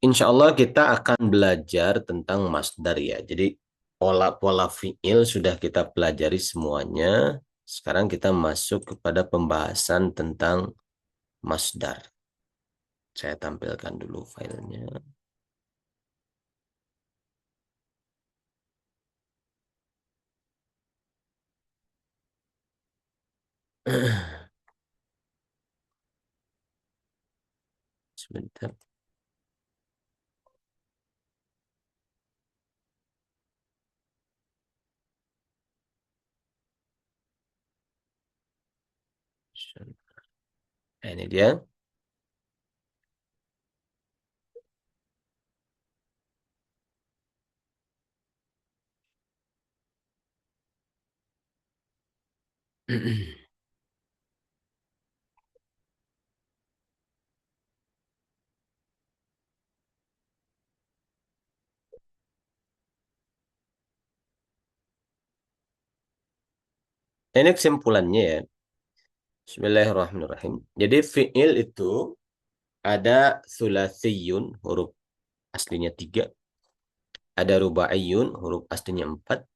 Insya Allah kita akan belajar tentang masdar ya. Jadi pola-pola fiil sudah kita pelajari semuanya. Sekarang kita masuk kepada pembahasan tentang masdar. Saya tampilkan dulu filenya. Sebentar. Ini dia. Ini kesimpulannya ya. Bismillahirrahmanirrahim. Jadi fiil itu ada sulatsiyun, huruf aslinya 3. Ada rubaiyun, huruf aslinya 4.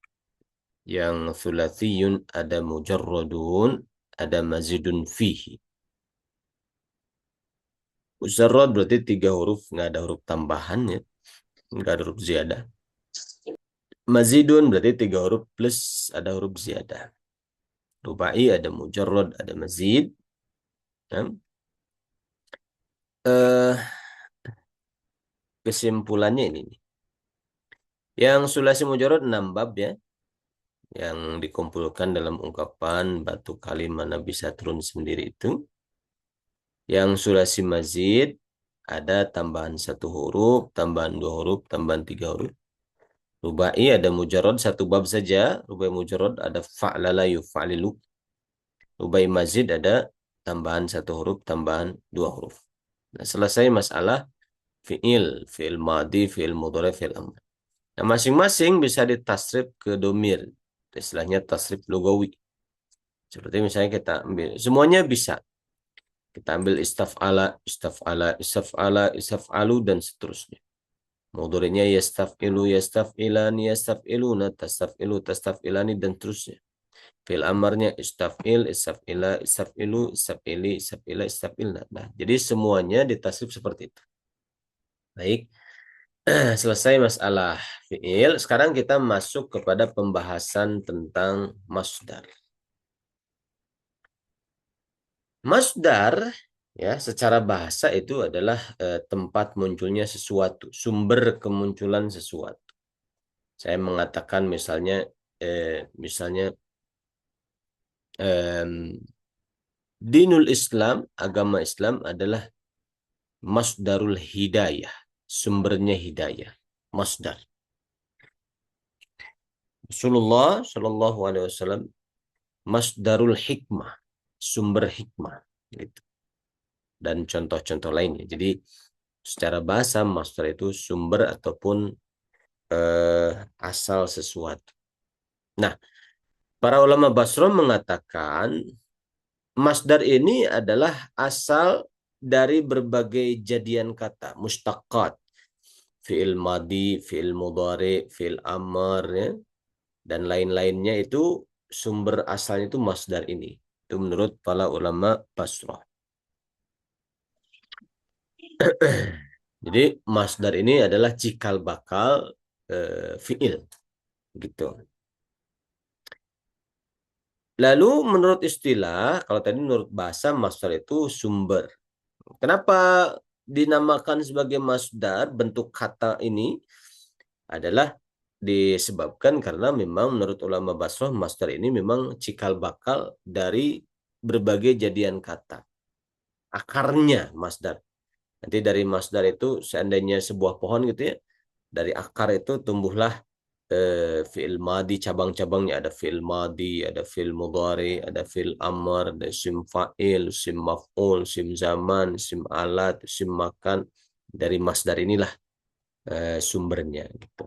Yang sulatsiyun ada mujarradun, ada mazidun fihi. Mujarrad berarti 3 huruf, nggak ada huruf tambahan ya, nggak ada huruf ziyadah. Mazidun berarti 3 huruf plus ada huruf ziyadah. Rubai ada mujarrad, ada mazid. Ya. Eh, Kesimpulannya ini nih. Yang sulasi mujarrad 6 bab ya, yang dikumpulkan dalam ungkapan batu kali mana bisa turun sendiri itu. Yang sulasi mazid ada tambahan 1 huruf, tambahan 2 huruf, tambahan 3 huruf. Rubai ada mujarrad 1 bab saja. Rubai mujarrad ada fa'lala yufa'lilu. Rubai mazid ada tambahan 1 huruf, tambahan 2 huruf. Nah, selesai masalah fi'il madi, fi'il mudhari, fi'il amr. Nah, masing-masing bisa ditasrif ke domir. Istilahnya tasrif lugawi. Seperti misalnya kita ambil, semuanya bisa. Kita ambil istaf'ala, istaf'ala, istaf'ala, istaf'alu, dan seterusnya. Mudhari'nya yastaf'ilu, yastaf'ilani, yastaf'iluna, tastaf'ilu, tastaf'ilani, dan seterusnya. Fi'il amarnya istaf'il, istaf'ila, istaf'ilu, istaf'ili, istaf'ila, istaf'ilna. Nah, jadi semuanya ditasrif seperti itu. Baik, selesai masalah fi'il. Sekarang kita masuk kepada pembahasan tentang masdar. Masdar ya secara bahasa itu adalah tempat munculnya sesuatu, sumber kemunculan sesuatu. Saya mengatakan misalnya em, dinul Islam, agama Islam adalah masdarul hidayah, sumbernya hidayah, masdar. Rasulullah Shallallahu Alaihi Wasallam masdarul hikmah, sumber hikmah, gitu. Dan contoh-contoh lainnya. Jadi secara bahasa masdar itu sumber ataupun eh, asal sesuatu. Nah, para ulama Basro mengatakan masdar ini adalah asal dari berbagai jadian kata, mustaqat, fi'il madi, fi'il mudhari, fi'il amr, ya, dan lain-lainnya itu sumber asalnya itu masdar ini. Itu menurut para ulama Basro. Jadi masdar ini adalah cikal bakal fi'il gitu. Lalu menurut istilah, kalau tadi menurut bahasa masdar itu sumber. Kenapa dinamakan sebagai masdar? Bentuk kata ini adalah disebabkan karena memang menurut ulama Basrah masdar ini memang cikal bakal dari berbagai jadian kata. Akarnya masdar. Nanti dari masdar itu seandainya sebuah pohon gitu ya, dari akar itu tumbuhlah fi'il madi, cabang-cabangnya ada fi'il madi, ada fi'il mudhari, ada fi'il amr, ada sim fa'il, sim maf'ul, sim zaman, sim alat, sim makan. Dari masdar inilah sumbernya gitu.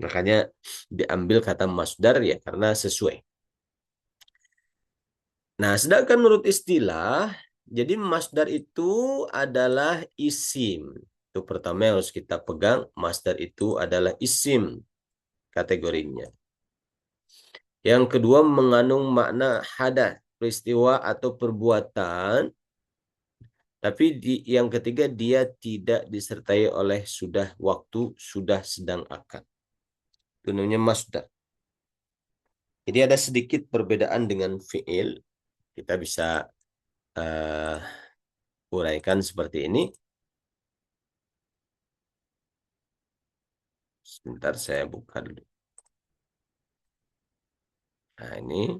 Makanya diambil kata masdar ya karena sesuai. Nah, sedangkan menurut istilah, jadi masdar itu adalah isim. Itu pertama yang harus kita pegang, masdar itu adalah isim kategorinya. Yang kedua mengandung makna hadas, peristiwa atau perbuatan. Tapi yang ketiga dia tidak disertai oleh sudah waktu, sudah sedang akan. Itu namanya masdar. Jadi ada sedikit perbedaan dengan fi'il. Kita bisa uh, uraikan seperti ini. Sebentar saya buka dulu. Nah ini.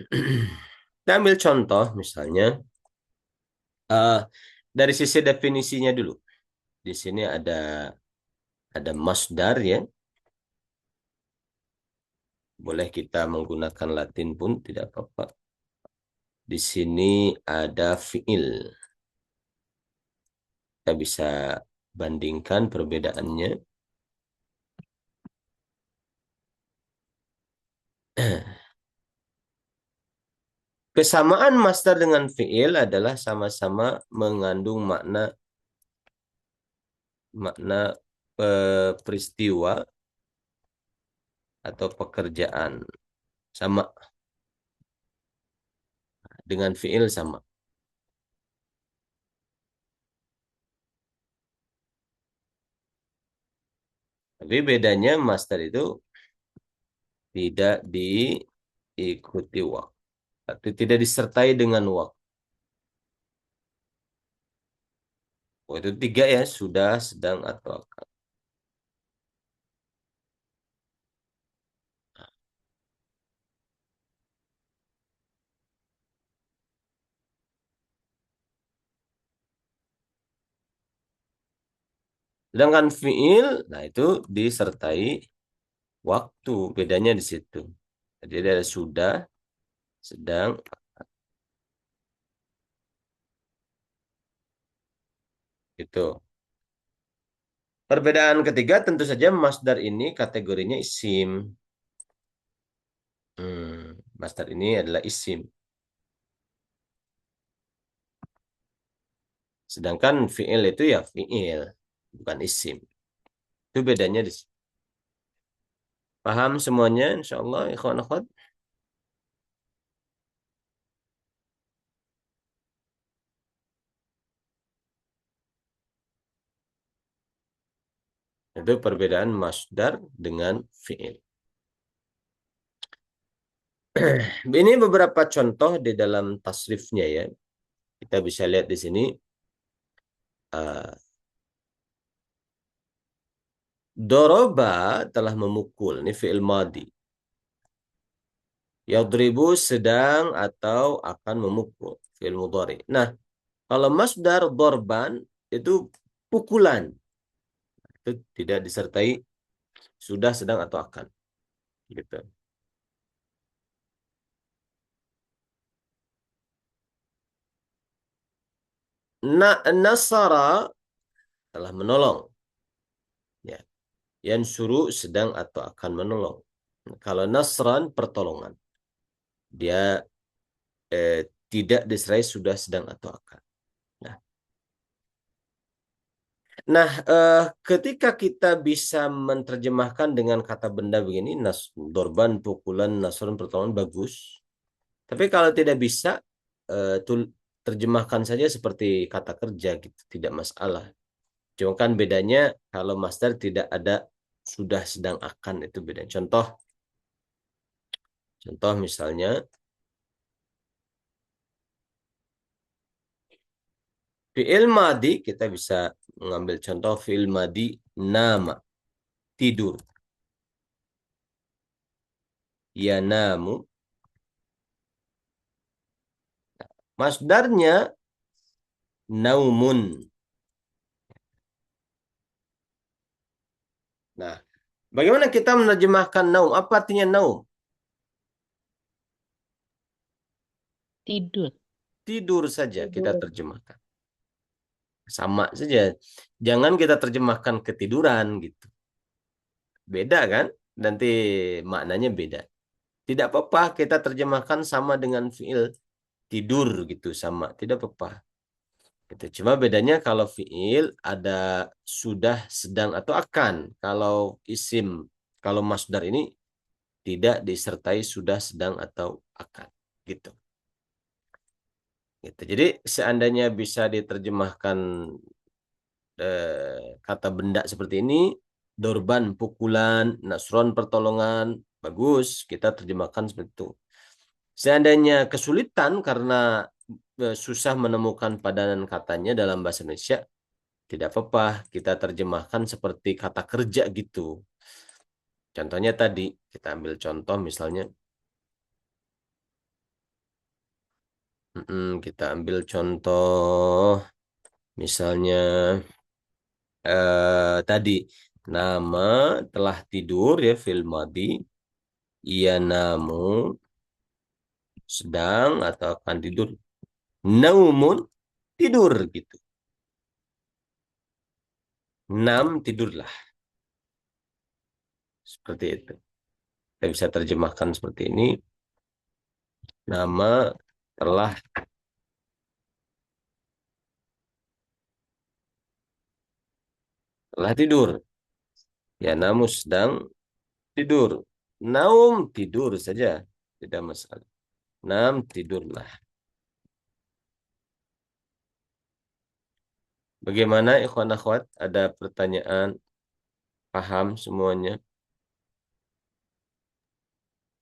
Kita ambil contoh misalnya. Uh, dari sisi definisinya dulu. Di sini ada masdar ya. Boleh kita menggunakan Latin pun tidak apa-apa. Di sini ada fiil. Kita bisa bandingkan perbedaannya. Kesamaan masdar dengan fiil adalah sama-sama mengandung makna makna peristiwa atau pekerjaan. Sama dengan fiil sama. Tapi bedanya masdar itu tidak diikuti waktu. Atau tidak disertai dengan waktu. Oh, itu tiga ya, sudah, sedang, atau akan. Sedangkan fiil, nah itu disertai waktu. Bedanya di situ. Jadi ada sudah, sedang, itu. Perbedaan ketiga tentu saja masdar ini kategorinya isim. Masdar ini adalah isim. Sedangkan fiil itu ya fiil, bukan isim. Itu bedanya di situ. Paham semuanya insyaallah ikhwan akhwat? Itu perbedaan masdar dengan fiil. Ini beberapa contoh di dalam tasrifnya ya. Kita bisa lihat di sini. Uh, Doroba telah memukul. Ini fi'il madi. Yadribu sedang atau akan memukul. Fi'il mudhari. Nah, kalau masdar dorban itu pukulan. Itu tidak disertai sudah, sedang, atau akan. Gitu. Nasara telah menolong. Ya. Yansuru sedang atau akan menolong. Kalau nasran pertolongan. Dia tidak disertai sudah, sedang, atau akan. Nah, ketika kita bisa menerjemahkan dengan kata benda begini, dorban, pukulan, nasron, pertolongan, bagus. Tapi kalau tidak bisa, terjemahkan saja seperti kata kerja gitu, tidak masalah. Cuma kan bedanya kalau master tidak ada sudah, sedang, akan, itu beda. Contoh misalnya fi'il madi, kita bisa mengambil contoh fi'il madi nama, tidur. Yanamu, masdarnya naumun. Nah, bagaimana kita menerjemahkan naum? Apa artinya naum? Tidur. Tidur saja kita Tidur. terjemahkan. Sama saja. Jangan kita terjemahkan ketiduran gitu. Beda kan? Nanti maknanya beda. Tidak apa-apa kita terjemahkan sama dengan fiil tidur gitu sama. Tidak apa-apa. Gitu. Cuma bedanya kalau fiil ada sudah, sedang atau akan. Kalau isim, kalau masdar ini tidak disertai sudah, sedang atau akan. Gitu. Gitu. Jadi seandainya bisa diterjemahkan kata benda seperti ini, dorban pukulan, nasron pertolongan, bagus kita terjemahkan seperti itu. Seandainya kesulitan karena susah menemukan padanan katanya dalam bahasa Indonesia, tidak apa-apa kita terjemahkan seperti kata kerja gitu. Contohnya tadi kita ambil contoh misalnya, kita ambil contoh misalnya tadi nama telah tidur ya fil madi, ia namu sedang atau akan tidur, naumun tidur gitu, nam tidurlah, seperti itu kita bisa terjemahkan seperti ini, nama telah telah tidur, ya namu sedang tidur, naum tidur saja, tidak masalah, nam tidurlah. Bagaimana ikhwan akhwat, ada pertanyaan, paham semuanya?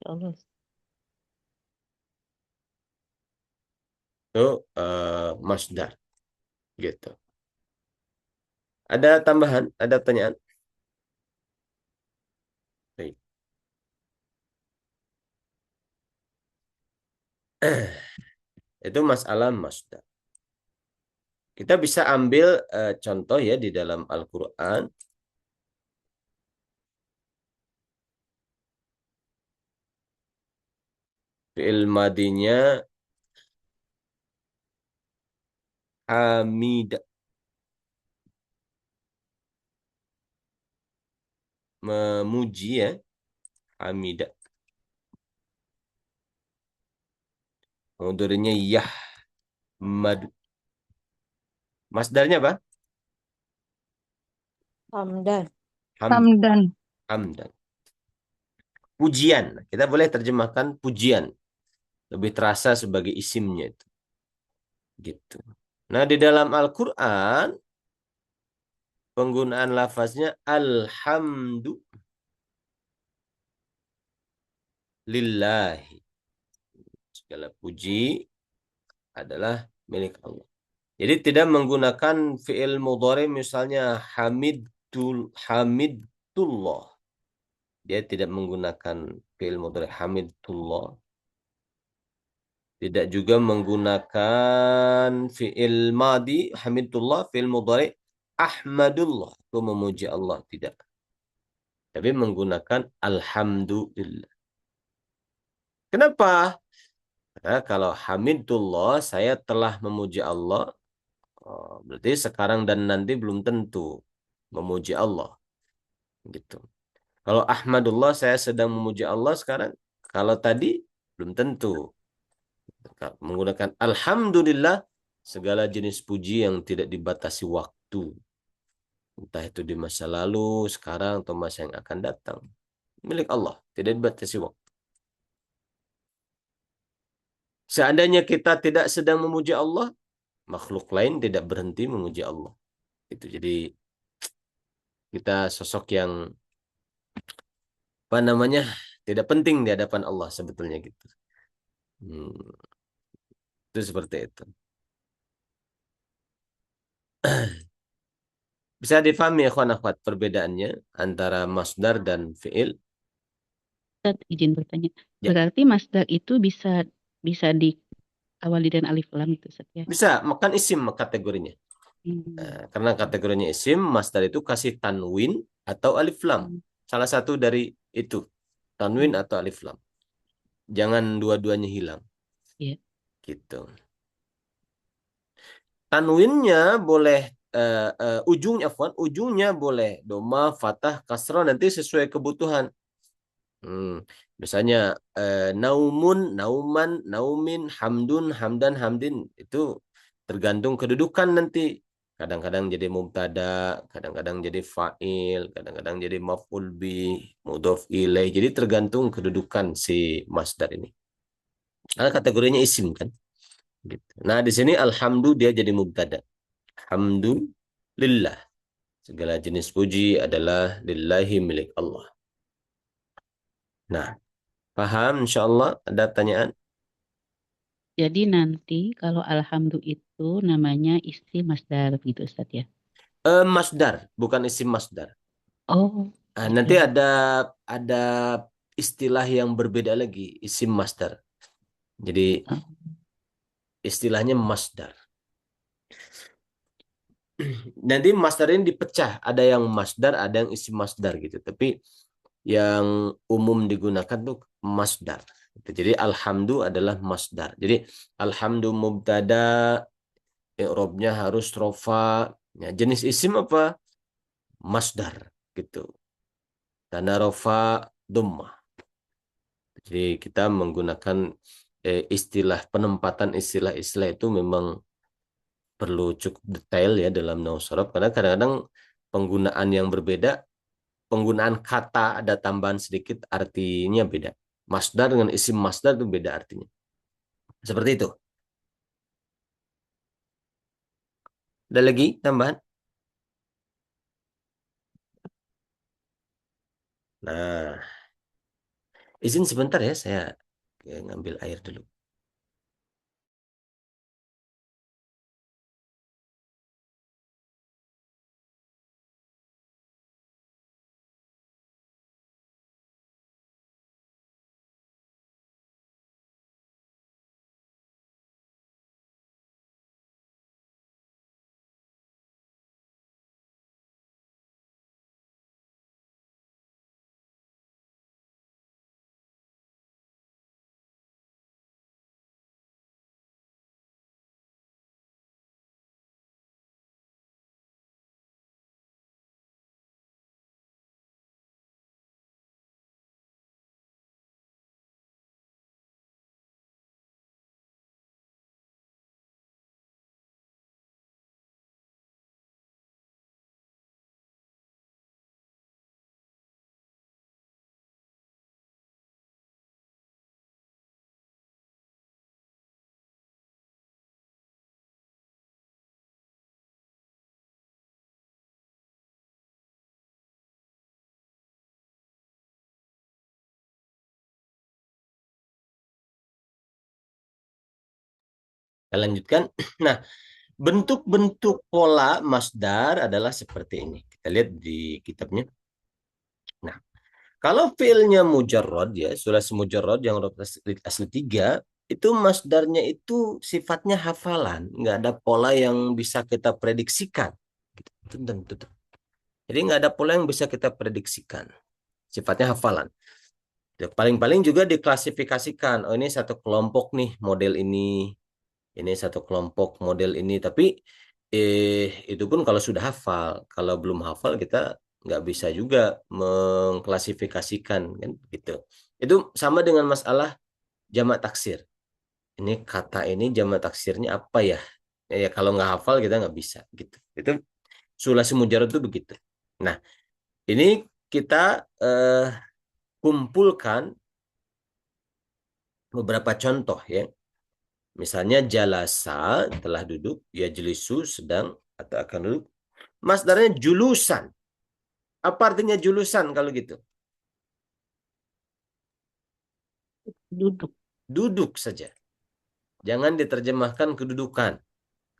Allah. Itu masdar gitu. Ada tambahan, ada pertanyaan? Baik. Itu masalah masdar. Kita bisa ambil contoh ya di dalam Al-Quran. Fi'il madinya hamid, memuji ya, hamida. Mudhari'nya yahmadu. Masdarnya apa? Hamdan. Ham, Hamdan. hamdan. Pujian. Kita boleh terjemahkan pujian. Lebih terasa sebagai isimnya itu. Gitu. Nah, di dalam Al-Quran, penggunaan lafaznya alhamdulillah. Segala puji adalah milik Allah. Jadi tidak menggunakan fi'il mudhari misalnya hamidullah. Dia tidak menggunakan fi'il mudhari hamidullah. Tidak juga menggunakan fi'il madi hamidullah, fi'il mudhari ahmadullah. Itu memuji Allah, tidak. Tapi menggunakan alhamdulillah. Kenapa? Karena kalau hamidullah saya telah memuji Allah, berarti sekarang dan nanti belum tentu memuji Allah. Gitu. Kalau ahmadullah saya sedang memuji Allah sekarang, kalau tadi belum tentu. Menggunakan alhamdulillah segala jenis puji yang tidak dibatasi waktu. Entah itu di masa lalu, sekarang, atau masa yang akan datang. Milik Allah, tidak dibatasi waktu. Seandainya kita tidak sedang memuji Allah, makhluk lain tidak berhenti memuji Allah. Itu jadi kita sosok yang apa namanya tidak penting di hadapan Allah sebetulnya gitu. Hmm, itu seperti itu. Bisa difahami ya kawan akhwat perbedaannya antara masdar dan fiil? Ustaz, izin bertanya. Ya, Berarti masdar itu bisa bisa diawali dengan alif lam itu, Ustaz ya? bisa makan isim kategorinya. Hmm. Karena kategorinya isim, masdar itu kasih tanwin atau alif lam. Hmm. Salah satu dari itu, tanwin Hmm. atau alif lam. Jangan dua-duanya hilang. Iya. Gitu. Tanwinnya boleh ujungnya boleh doma, fathah, kasrah nanti sesuai kebutuhan. Misalnya naumun, nauman, naumin, hamdun, hamdan, hamdin itu tergantung kedudukan nanti. Kadang-kadang jadi mubtada, kadang-kadang jadi fa'il, kadang-kadang jadi maf'ul bi, mudhof ilaih. Jadi tergantung kedudukan si masdar ini. Karena kategorinya isim kan. Gitu. Nah, di sini alhamdu dia jadi mubtada. Hamdulillah. Segala jenis puji adalah lillahi milik Allah. Nah, paham insyaallah? Ada pertanyaan? Jadi nanti kalau alhamdu itu namanya isti masdar gitu Ustaz ya. Masdar, bukan isim masdar. Oh, Nanti gitu. ada istilah yang berbeda lagi, isim masdar. Jadi Oh, istilahnya masdar. Nanti masdar ini dipecah, ada yang masdar, ada yang isim masdar gitu. Tapi yang umum digunakan tuh masdar. Jadi alhamdu adalah masdar. Jadi alhamdu mubtada, i'rabnya harus rofa. Ya, jenis isim apa? Masdar gitu. Tanda rofa dhammah. Jadi kita menggunakan istilah penempatan istilah-istilah itu memang perlu cukup detail ya dalam nahwu sorof karena kadang-kadang penggunaan yang berbeda, penggunaan kata ada tambahan sedikit artinya beda. Masdar dengan isim masdar itu beda artinya. Seperti itu. Ada lagi tambahan? Nah, izin sebentar ya saya ngambil air dulu. Kita lanjutkan. Nah, bentuk-bentuk pola masdar adalah seperti ini. Kita lihat di kitabnya. Nah, kalau fiilnya mujarrad ya, sulasi mujarrad yang huruf asli tiga, itu masdarnya itu sifatnya hafalan, nggak ada pola yang bisa kita prediksikan. Gitu. Jadi nggak ada pola yang bisa kita prediksikan. Sifatnya hafalan. Ya, paling-paling juga diklasifikasikan. Oh ini satu kelompok nih model ini satu kelompok model ini. Tapi itu pun kalau sudah hafal. Kalau belum hafal kita nggak bisa juga mengklasifikasikan kan gitu. Itu sama dengan masalah jamak taksir. Ini kata ini jamak taksirnya apa ya? Ya kalau nggak hafal kita nggak bisa gitu. Itu sulasi mujarad itu begitu. Nah, ini kita kumpulkan beberapa contoh ya. Misalnya jalasa telah duduk, ya jelisu sedang atau akan duduk. Masdarnya julusan. Apa artinya julusan kalau gitu? duduk. Duduk saja. Jangan diterjemahkan kedudukan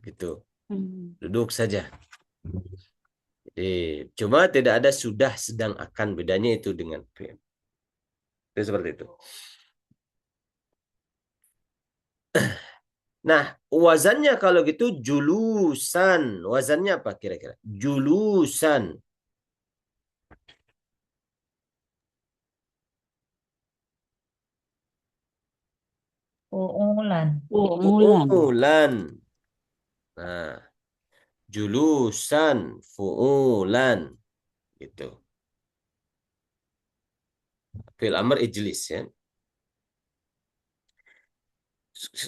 gitu. Hmm. Duduk saja. Jadi, cuma tidak ada sudah, sedang, akan. Bedanya itu dengan fi'il. Itu seperti itu. Nah, wazannya kalau gitu julusan. Wazannya apa kira-kira? Julusan. Uungulan. Oh, Mulan. Umulan. Nah, julusan, fu'ulan, gitu. Fi'il amr ijlis ya.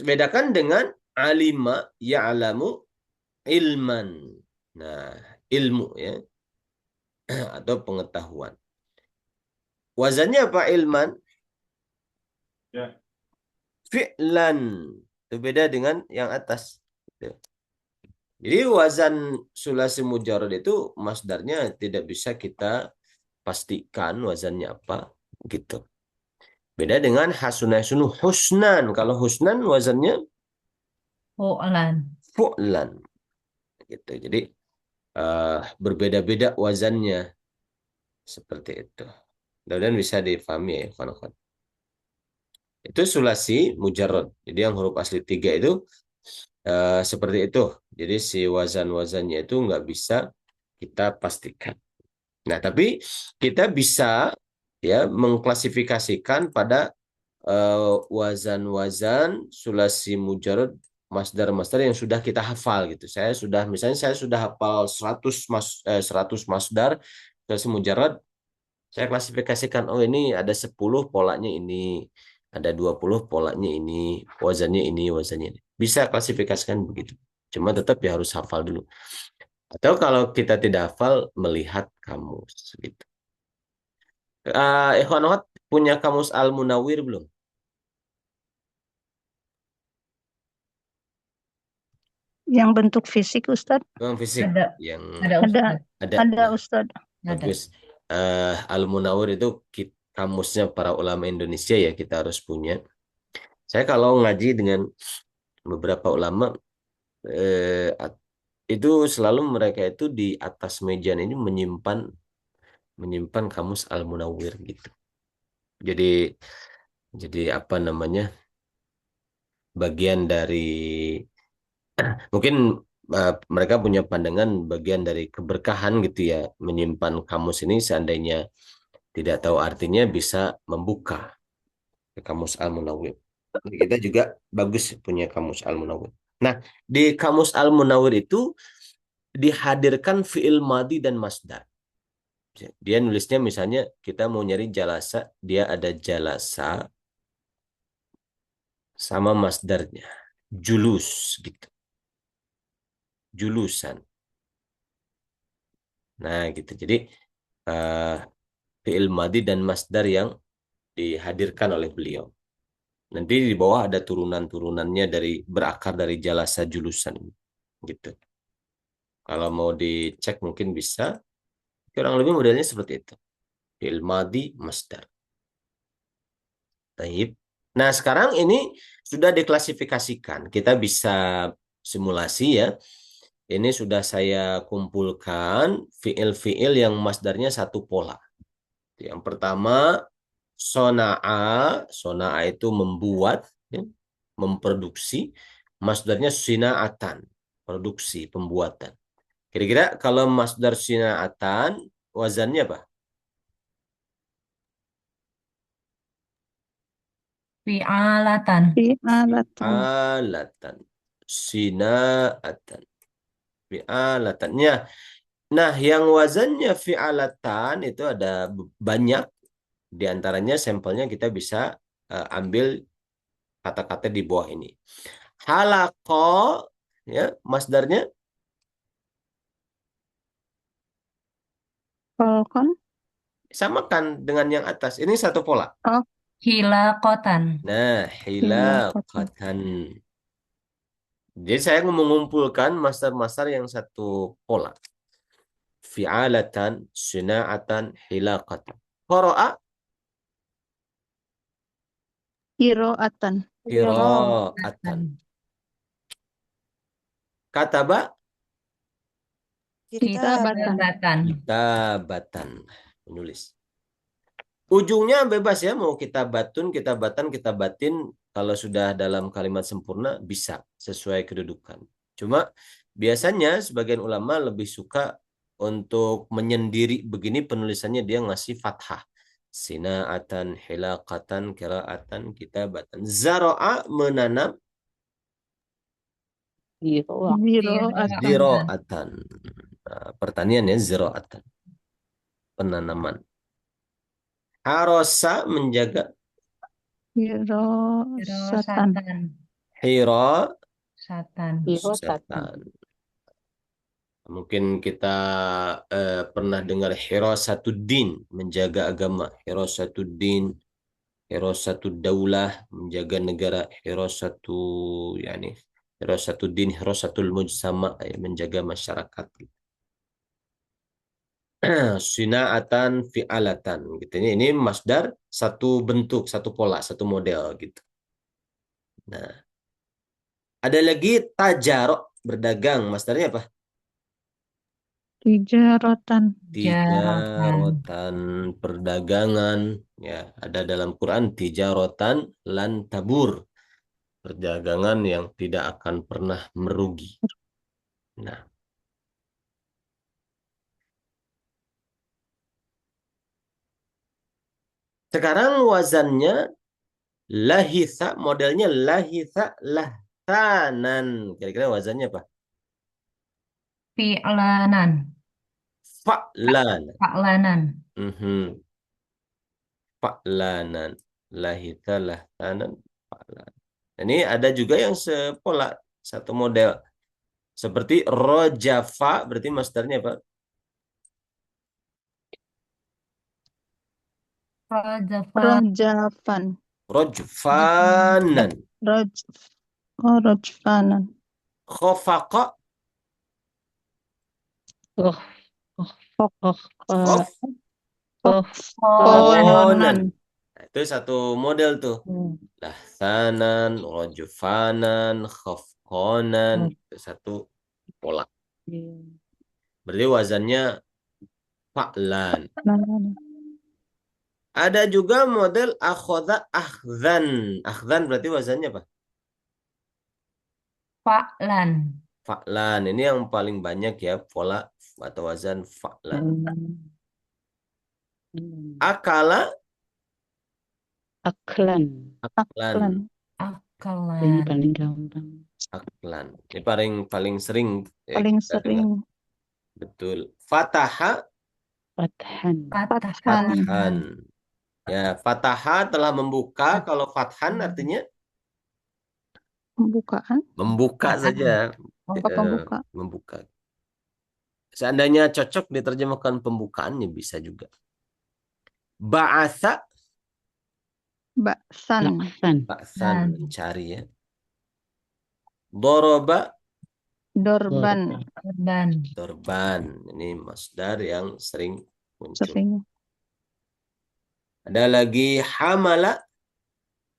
Bedakan dengan alima ya'lamu ilman. Nah, ilmu ya atau pengetahuan. Wazannya apa ilman? Ya. Fi'lan. Itu beda dengan yang atas. Gitu. Jadi wazan sulasi mujarrad itu masdarnya tidak bisa kita pastikan wazannya apa gitu. Beda dengan hasunah sunu husnan. Kalau husnan wazannya Fu'lan. fu'lan gitu. Jadi berbeda-beda wazannya seperti itu. Dan bisa difahami ya, kawan-kawan. Itu sulasi mujarrad. Jadi yang huruf asli tiga itu seperti itu. Jadi si wazan-wazannya itu nggak bisa kita pastikan. Nah, tapi kita bisa ya mengklasifikasikan pada wazan-wazan sulasi mujarrad masdar-masdar yang sudah kita hafal gitu. Saya sudah hafal 100 masdar sulasi mujarrad. Saya klasifikasikan, oh ini ada 10 polanya ini, ada 20 polanya ini, wazannya ini. Bisa klasifikasikan begitu. Cuma tetap ya harus hafal dulu. Atau kalau kita tidak hafal, melihat kamus gitu. Ikhwan akhwat, punya kamus Al-Munawwir belum? Yang bentuk fisik, Ustadz? Memang fisik Ada. yang Ada Ustaz. ada. Ada, Nah, Ustadz. Ada. bagus. Al-Munawwir itu kamusnya para ulama Indonesia ya, kita harus punya. Saya kalau ngaji dengan beberapa ulama itu selalu mereka itu di atas meja ini menyimpan kamus Al-Munawwir gitu. Jadi apa namanya? Bagian dari mungkin mereka punya pandangan bagian dari keberkahan gitu ya, menyimpan kamus ini seandainya tidak tahu artinya bisa membuka ke kamus Al-Munawwir. Kita juga bagus punya kamus Al-Munawwir. Nah, di kamus Al-Munawwir itu dihadirkan fi'il madi dan masdar. Dia nulisnya misalnya kita mau nyari jalasa, dia ada jalasa sama masdarnya. Julus gitu. Julusan. Nah, gitu. Jadi fi'il madi dan masdar yang dihadirkan oleh beliau. Nanti di bawah ada turunan-turunannya dari berakar dari jalasa julusan ini. Gitu. Kalau mau dicek mungkin bisa. Kurang lebih modelnya seperti itu. Fi'il madi, masdar. Taib. Nah, sekarang ini sudah diklasifikasikan. Kita bisa simulasi ya. Ini sudah saya kumpulkan fi'il-fi'il yang masdarnya satu pola. Yang pertama, sona'a itu membuat, ya, memproduksi. Masdarnya sina'atan, produksi, pembuatan. Kira-kira kalau masdar sina'atan, wazannya apa? Fi'alatan. Fi'alatan. Alatan. Sina'atan. Fi'alatannya. Nah, yang wazannya fi'alatan itu ada banyak. Di antaranya sampelnya kita bisa ambil kata-kata di bawah ini. Halaqo, ya, masdarnya Kolkon. samakan dengan yang atas. Ini satu pola. Oh, Hilaqatan. Nah, hilaqatan. Jadi saya mengumpulkan masdar-masdar yang satu pola. Fi'alatan, sina'atan, hilaqatan. Qara'a, Qiraatan. qira'atan. Kataba, Kitabatan. Kitabatan. kitabatan. Menulis. Ujungnya bebas ya, mau kitabatan, kitabatin. Kalau sudah dalam kalimat sempurna, bisa sesuai kedudukan. Cuma biasanya sebagian ulama lebih suka untuk menyendiri begini penulisannya dia ngasih fathah. Sina'atan, hilaqatan, qira'atan, kitabatan. Zara'a menanam. Ziraatan. Ziraatan. Ziraatan. Nah, pertanian ya, ziraatan. Penanaman. Harosa menjaga. Hirosatan. Hirosatan. Hira Satan. Ziraatan. satan. Mungkin kita pernah dengar Hirasatuddin, menjaga agama. Hirasatuddin, Hirasatud daulah, menjaga negara. Yani Hirasatuddin, Hirasatul mujtama, menjaga masyarakat. Sinaatan, fi'alatan gitu. Ini masdar satu bentuk, satu pola, satu model gitu. Nah, ada lagi tajarok, berdagang. Masdarnya apa? Tijaratan. Jaratan. Tijarotan, perdagangan. Ya, ada dalam Quran tijarotan lan tabur. Perdagangan yang tidak akan pernah merugi. Nah, sekarang wazannya lahitha, modelnya lahitha lahtanan. Kira-kira wazannya apa? Fi'lanan. Fa'lan. Fa'lanan. Mhm. Fa'lanan. Lahitha lahtanan. Fa'lan. Ini ada juga yang sepola, satu model. Seperti rojafa, berarti masdarnya apa? Rajafan. Rojafan. Rojfanan. Roj. Oh, rojfanan. Khofaqa. Oh, oh, Fok. oh, Khof. oh, Konan. Konan. Nah, itu satu model tuh. Lahsanan, rojfanan, khofkonan. Itu satu pola. Berarti wazannya fa'lan. Nah, Ada juga model akhoda akhzan. Akhzan berarti wazannya apa? Fa'lan. Fa'lan. Ini yang paling banyak ya pola atau wazan fa'lan. Akala Aklan. aklan. aklan. Ini Akalan. paling gampang. Aklan. Ini paling sering ya Paling kita dengar. sering. Betul. Fataha Fathan. Fathan. fathan. Ya, fataha telah membuka. Kalau fathan artinya Pembukaan. membuka Bukaan. saja. Apa pembuka? Membuka. Seandainya cocok diterjemahkan pembukaannya bisa juga. Ba'atha, Baksan. Laksan. ba'than, mencari ya. Doroba, Dorban. Korban. dorban. Ini masdar yang sering muncul. Sering. Ada lagi hamala,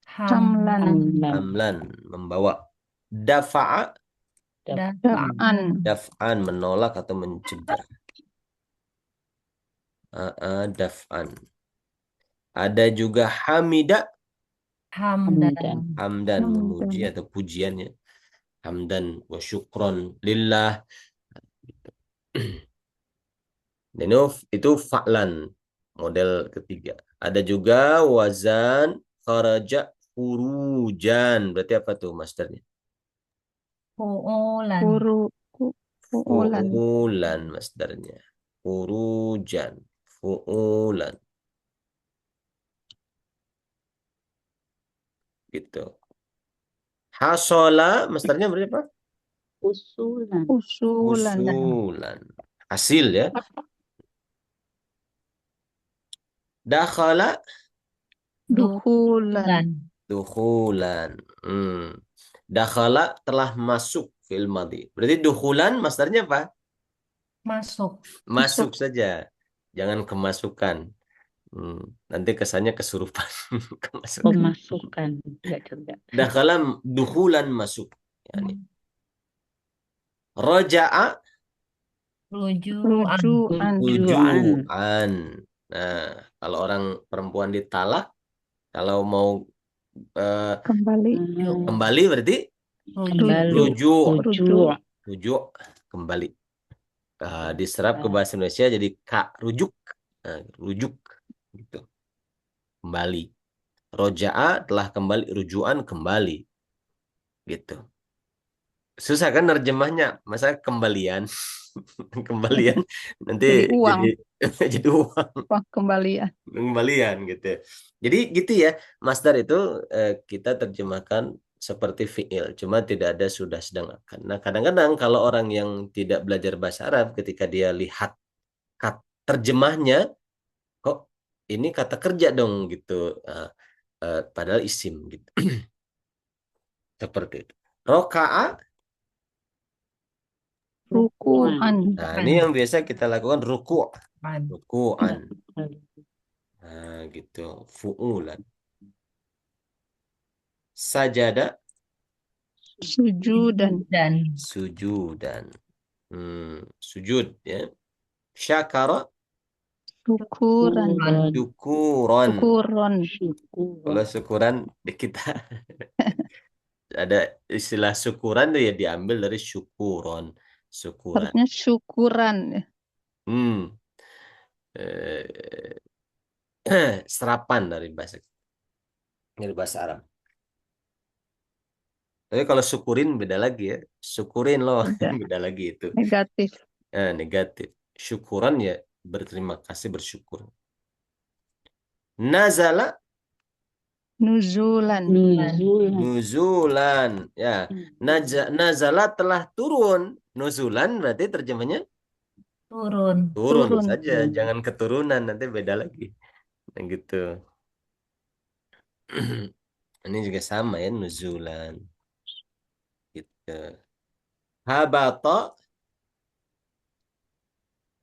Hamlan. hamlan, membawa. Dafa'a, Daf'an. daf'an, menolak atau mencegah. Daf'an. Ada juga hamida, Hamdan. hamdan, memuji atau pujiannya. Hamdan wa syukron lillah. Dan itu fa'lan, model ketiga. Ada juga wazan kharaja furujan. Berarti apa tuh masdarnya? Fu'ulan. Fu'ulan. Fu'ulan masdarnya. Furujan. Fu'ulan. Gitu. Hasola masdarnya berarti apa? Usulan. Usulan. Usulan. Hasil ya. Dakhala Duhulan. dukhulan. Dakhala telah masuk fil madhi. Berarti dukhulan masdarnya apa? Masuk. Masuk saja. Jangan kemasukan. Nanti kesannya kesurupan. Kemasukan. Pemasukan. Enggak juga. Dakhala dukhulan masuk. Yani. Roja'a Rujuan. Rujuan. rujuan. Nah, kalau orang perempuan ditalak, kalau mau Kembali. kembali berarti Kembali. rujuk. Rujuk. Rujuk kembali. Diserap ke bahasa Indonesia jadi kak rujuk. Rujuk gitu. Kembali. Roja'a telah kembali, rujuan kembali. Gitu. Susah kan nerjemahnya, masa kembalian. Kembalian nanti Jadi uang, jadi jadi uang. uang kembalian. Kembalian gitu. Jadi gitu ya, masdar itu kita terjemahkan seperti fiil, cuma tidak ada sudah sedang akan. Nah, kadang-kadang kalau orang yang tidak belajar bahasa Arab ketika dia lihat terjemahnya, kok ini kata kerja dong gitu. Padahal isim gitu. Seperti itu. Roka'a. Ruku'an. Nah, ini yang biasa kita lakukan ruku'. An. Ruku'an. Nah, gitu. Fu'ulan. Sajada. Sujudan. Dan Sujudan. Sujud ya. Syakara. Syukuran. Syukuran. Syukuron. Kalau syukuran di kita ada istilah syukuran tuh ya diambil dari syukuron. Syukuran. Harusnya syukuran. Hmm. Eh, Serapan dari bahasa Arab. Tapi kalau syukurin beda lagi ya. Syukurin loh, Beda. beda lagi itu. Negatif. Negatif. Syukuran ya berterima kasih, bersyukur. Nazala. Nuzulan. Nuzulan. Ya. Nazala telah turun. Nuzulan berarti terjemahnya turun. turun Turun. saja. Jangan keturunan, nanti beda lagi. Nah, gitu. Ini juga sama ya, nuzulan. Gitu. Habata.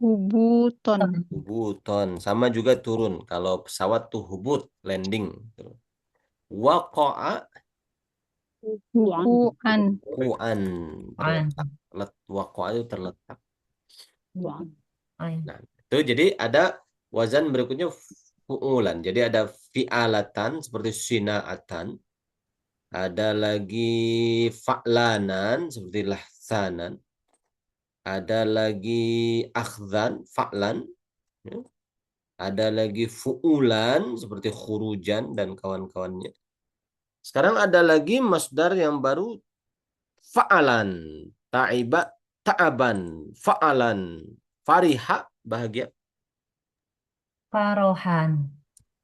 Hubuton. Hubuton. Sama juga turun. Kalau pesawat tuh hubut, landing. Waqa'a. Hukuan. Wu'an. Terletak. Waqa'a itu terletak. An. Nah, itu jadi ada wazan berikutnya fu'ulan. Jadi ada fi'alatan seperti sina'atan. Ada lagi fa'lanan seperti lahsanan. Ada lagi akhzan, fa'lan. Ya. Ada lagi fu'ulan seperti khurujan dan kawan-kawannya. Sekarang ada lagi masdar yang baru fa'alan, ta'iba, ta'aban, fa'alan, fariha, bahagia, Farohan.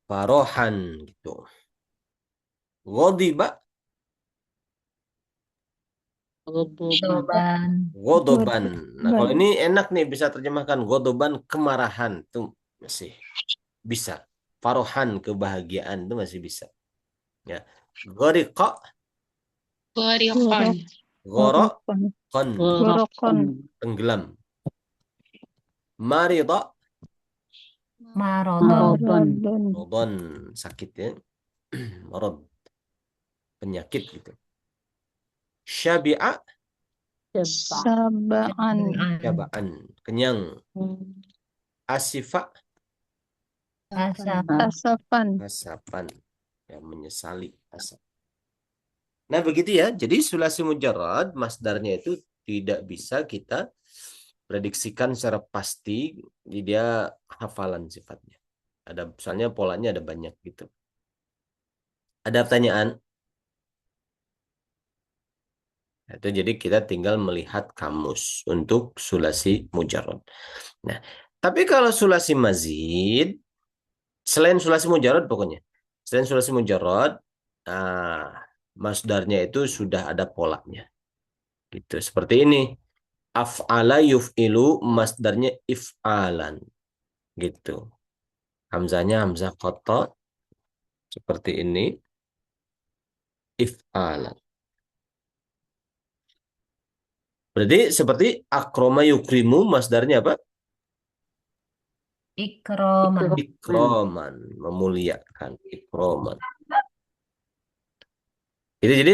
farohan gitu. Ghadiba, Soban. godoban. Nah, kalau ini enak nih bisa terjemahkan godoban kemarahan tuh masih bisa. Farohan kebahagiaan itu masih bisa. Ya. Ghariqa, Gorokon. ghoraqan, Gorokon. tenggelam. Marida, Marodon. Marodon. rodon, sakit ya. Marad, penyakit gitu. Syabi'a, Sabaan. syaba'an, kenyang. Asifa, Asap. Asafan. asapan, yang menyesali asap. Nah begitu ya. Jadi sulasi mujarrad masdarnya itu tidak bisa kita prediksikan secara pasti. Dia hafalan sifatnya. Ada misalnya polanya ada banyak gitu. Ada pertanyaan? Itu jadi kita tinggal melihat kamus untuk sulasi mujarrad. Nah, tapi kalau sulasi mazid, selain sulasi mujarrad pokoknya, selain sulasi mujarrad, masdarnya itu sudah ada polanya. Gitu. Seperti ini. Af'ala yuf'ilu masdarnya if'alan. Gitu. Hamzanya hamzah qata seperti ini. If'alan. Berarti seperti akroma yukrimu masdarnya apa? Ikroman. Ikroman, memuliakan, ikroman. Itu jadi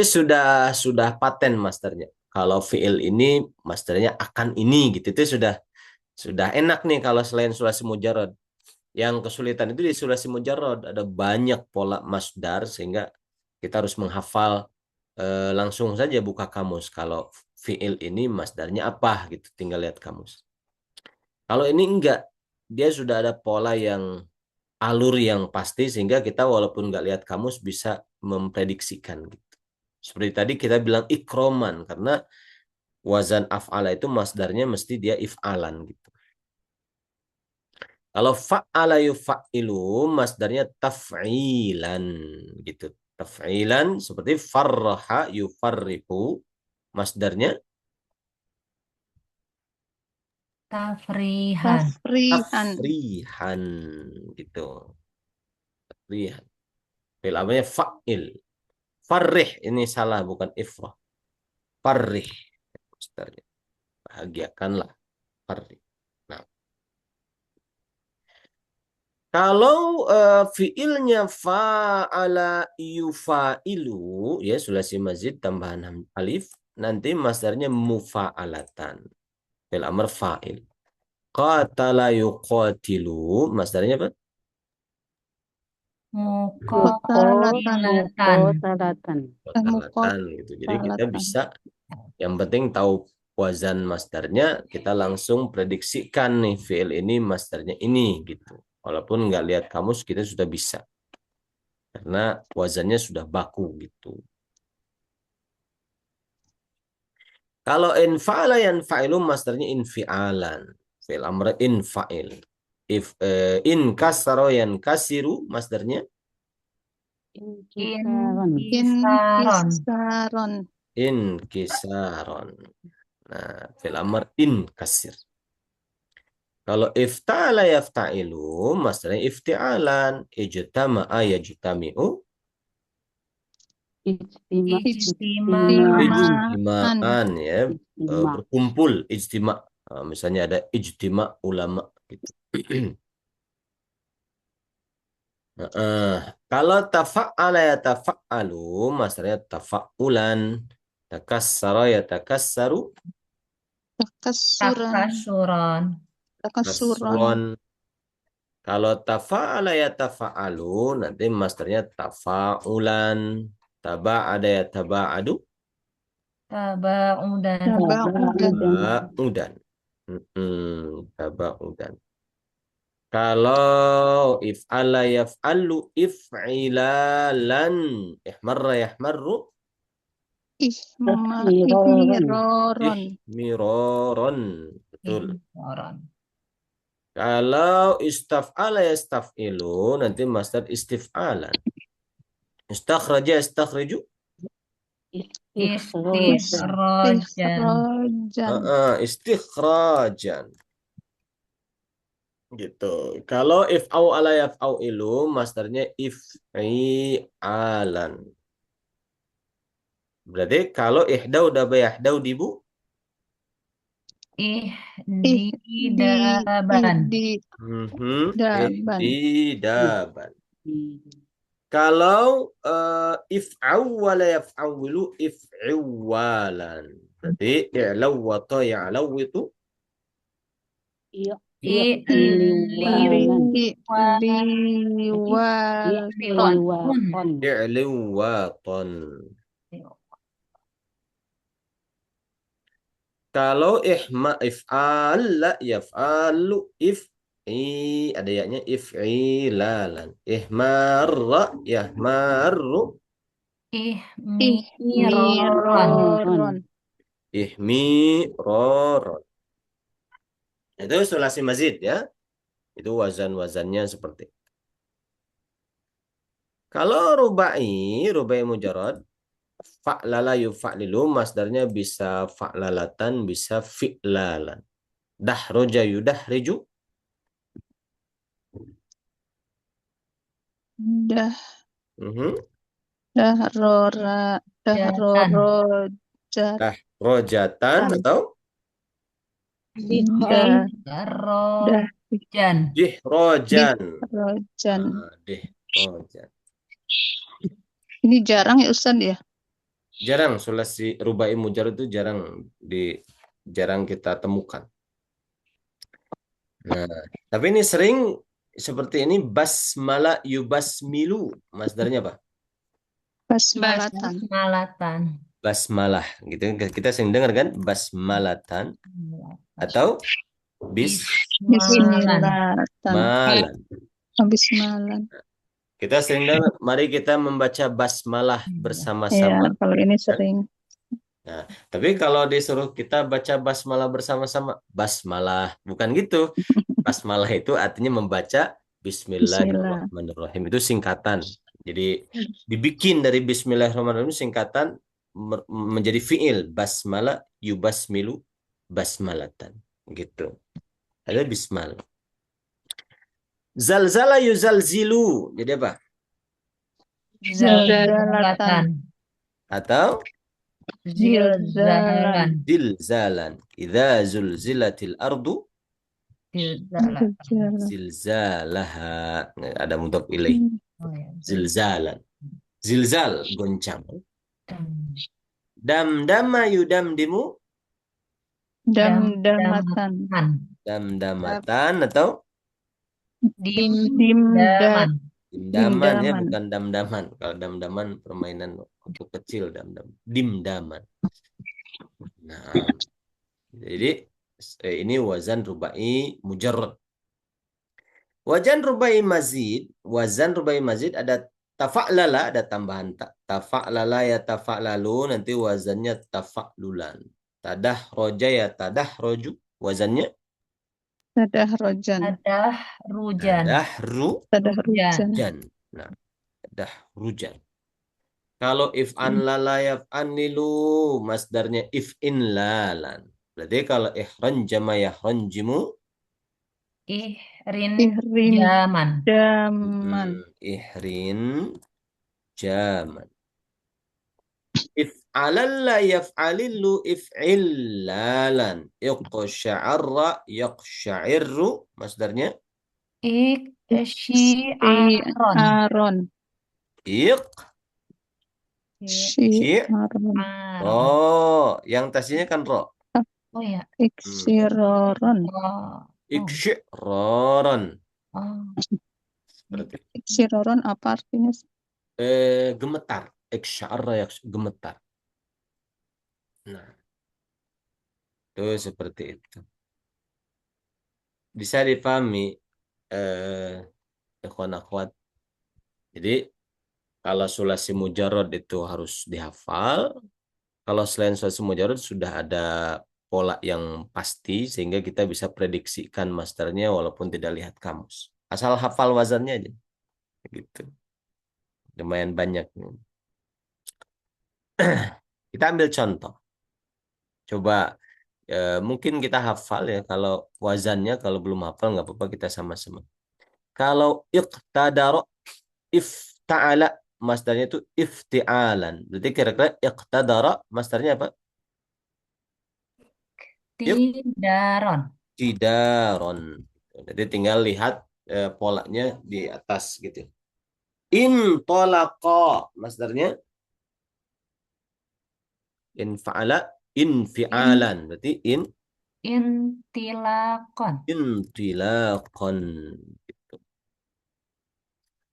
sudah paten masternya. Kalau fiil ini masternya akan ini gitu. Itu sudah enak nih kalau selain sulasi mujarrad. Yang kesulitan itu di sulasi mujarrad ada banyak pola masdar sehingga kita harus menghafal langsung saja buka kamus. Kalau fiil ini masdarnya apa gitu, tinggal lihat kamus. Kalau ini enggak, dia sudah ada pola yang alur yang pasti sehingga kita walaupun nggak lihat kamus bisa memprediksikan gitu. Seperti tadi kita bilang ikroman karena wazan af'ala itu masdarnya mesti dia if'alan gitu. Kalau fa'ala yuf'ilu masdarnya taf'ilan gitu. Taf'ilan seperti farraha yufarrihu masdarnya Tafrihan. Tafrihan. tafrihan gitu. Tafrihan. Fi'il amrnya fa'il. Farrih ini salah bukan ifrah. Farrih masdarnya. Bahagiakanlah. Farrih. Nah, kalau fiilnya fa'ala yufa'ilu ya sulasi mazid tambahan alif nanti masdarnya mufa'alatan. Fi'il amr fa'il. Qatala yuqatilu masdarnya apa? Muqatalatan. Muqatalatan. Qatalatan gitu. Jadi kita Muqatalatan. bisa yang penting tahu wazan masdarnya, kita langsung prediksikan nih fi'il ini masdarnya ini gitu. Walaupun nggak lihat kamus kita sudah bisa. Karena wazannya sudah baku gitu. Kalau infa'ala yanfa'ilu masdarnya infi'alan. Fi'il amr infa'il. In kasaro yankasiru masdarnya Inkisaron. Inkisaron. inkisaron. Nah, fi'il amr inkasir. Kalau ifta'ala yafta'ilu masdarnya ifti'alan. Ijtama'a yajtami'u ijtima'an ya, berkumpul ijtima'. Misalnya ada ijtima' ulama gitu. Kalau tafa'ala ya tafa'alu masdarnya tafa'ulan. Takassara ya takassaru Takasuran. Takasuron. Takasuran. kasron. Kalau tafa'ala ya tafa'alu nanti masdarnya tafa'ulan. Taba'ada ya taba'adu Tabaudan. Tabaudan. taba'udan. Taba'udan. Kalau if'ala yaf'alu if'ilalan. Ihmarra yahmarru Ihmiroron. ihmiroron. Betul. Ihmiroron. Kalau istaf'ala yastaf'ilu nanti masdar istif'alan. Istakhraja yastakhriju Istikhrojan. Istikhrojan. istikhrajan. Gitu. Kalau if'au ala yaf'au ilu masdarnya if'ialan. Berarti kalau ihdau daba yahdau dibu Ihdidaban. Daban. ihdidaban. Kalau if'au wala yaf'awilu if'iwalan. Berarti i'law wa ta'ya'law itu i'liwaton. Kalau if'al la yaf'alu ada yaknya if'ilalan. Ihmarra yahmarru Ihmiroron. ihmiroron. Itu sulasi mazid ya. Itu wazan-wazannya seperti itu. Kalau rubai mujarad fa'lala yufa'lilu masdarnya bisa fa'lalatan, bisa fi'lalan. Dahroja yudahriju Dahrora. Dahrorojat. dahrojatan atau Dihrojan. dihrojan. Dihrojan. Dihrojan. Ini jarang ya Ustaz ya? Jarang sulasi rubai mujarad itu jarang kita temukan. Nah, tapi ini sering seperti ini basmala yubasmilu. Masdarnya apa? Basmalatan. Basmalatan. Basmalah gitu. Kita sering dengar kan basmalatan atau Bismillah. bismalan. Bismalan. Kita sering dengar, mari kita membaca basmalah Ya, bersama-sama. kalau ini sering. Nah, tapi kalau disuruh kita baca basmalah bersama-sama, basmalah bukan gitu. Basmalah itu artinya membaca Bismillah. Bismillahirrahmanirrahim. Itu singkatan. Jadi dibikin dari Bismillahirrahmanirrahim singkatan menjadi fiil. Basmalah yubasmilu basmalatan. Gitu. Ada bismillah. Zalzala yuzalzilu. Jadi apa? Zalzalatan. Atau Zilzalan. zilzalan. Idza zulzilatil ardu Zilzalatan. zilzalaha. Ada mudhaf ilaih. Oh ya. Zilzalan. Zilzal goncang. Dan- Damdama yudamdimu Damdamatan. Damdamatan. damdamatan atau Dimdaman. dimdaman ya, Dimdaman. bukan damdaman. Kalau damdaman permainan waktu kecil damdam. Dimdaman. Nah, jadi ini wazan rubai mujarrad. Wazan rubai mazid ada tafa'lala, ada tambahan tafa'lala ya tafa'lalu, nanti wazannya tafa'lulan. Tadah roja ya tadah roju, wazannya Tadahrojan. Adah rujan. tadah Tadahrujan. rujan. Nah, tadah rujan. Kalau if'an lala yaf'anilu, masdarnya if'in lalan. Berarti kalau ihranjama yahranjimu, Ihrin Ihrin jaman. daman. ihrin jaman. If'alalla yaf'alillu if'illalan. Iqsya'arra yaqsya'irru. Masdarnya Iksyi'aron. Aron. iq. Syi'. Syi'aron. Oh, yang tasinya kan ro. Oh ya. Iksiroron. Oh. Iksyi'roron. Oh. Seperti Iksiroron apa artinya? gemetar. Iksya'arra gemetar. Nah, itu seperti itu. Bisa dipahami ikhwan akhwat. Jadi kalau sulasi mujarrad itu harus dihafal. Kalau selain sulasi mujarrad sudah ada pola yang pasti sehingga kita bisa prediksikan masternya walaupun tidak lihat kamus. Asal hafal wazannya aja. Gitu. Lumayan banyak. Kita ambil contoh. Coba mungkin kita hafal ya, kalau wazannya, kalau belum hafal nggak apa-apa, kita sama-sama. Kalau iqtadara ifta'ala, masdarnya itu ifti'alan. Berarti kira-kira iqtadara masdarnya apa? Tidaron. Iqtidaron. Jadi tinggal lihat polanya di atas gitu. Intolaqa masdarnya infa'ala infi'alan. Berarti Intilakon. intilaqan.